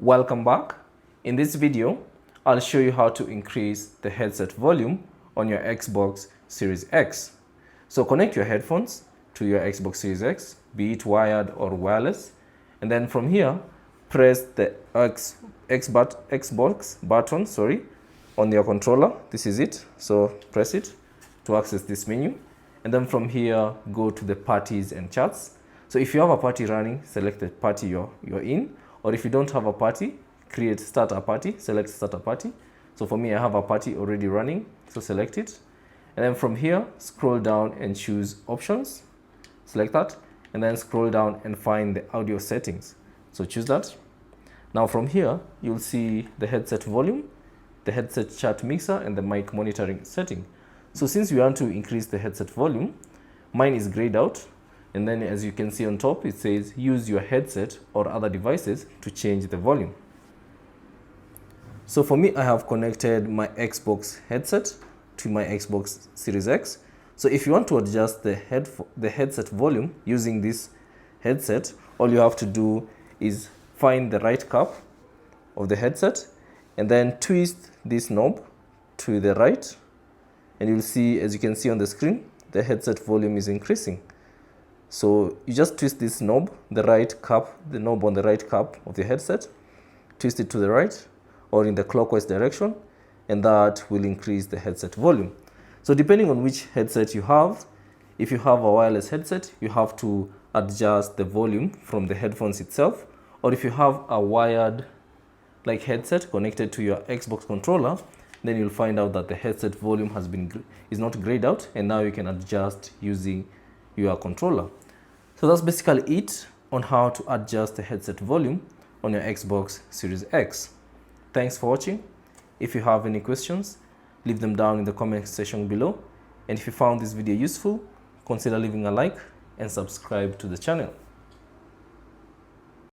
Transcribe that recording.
Welcome back. In this video, I'll show you how to increase the headset volume on your Xbox Series X. So connect your headphones to your Xbox Series X, be it wired or wireless, and then from here, press the Xbox button, on your controller. This is it. So press it to access this menu, and then from here, go to the parties and chats. So if you have a party running, select the party you're in, or if you don't have a party, start a party, select start a party. So for me, I have a party already running, so select it. And then from here, scroll down and choose options, select that, and then scroll down and find the audio settings. So choose that. Now from here, you'll see the headset volume, the headset chat mixer, and the mic monitoring setting. So since we want to increase the headset volume, mine is grayed out. And then as you can see on top, it says use your headset or other devices to change the volume. So for me, I have connected my Xbox headset to my Xbox Series X. So if you want to adjust the headset volume using this headset, all you have to do is find the right cap of the headset and then twist this knob to the right. And you'll see, as you can see on the screen, the headset volume is increasing. So you just twist this knob, the knob on the right cap of the headset, twist it to the right or in the clockwise direction, and that will increase the headset volume. So depending on which headset you have, if you have a wireless headset, you have to adjust the volume from the headphones itself, or if you have a wired headset connected to your Xbox controller, then you'll find out that the headset volume is not grayed out, and now you can adjust using your controller. So that's basically it on how to adjust the headset volume on your Xbox Series X. Thanks for watching. If you have any questions, leave them down in the comment section below. And if you found this video useful, consider leaving a like and subscribe to the channel.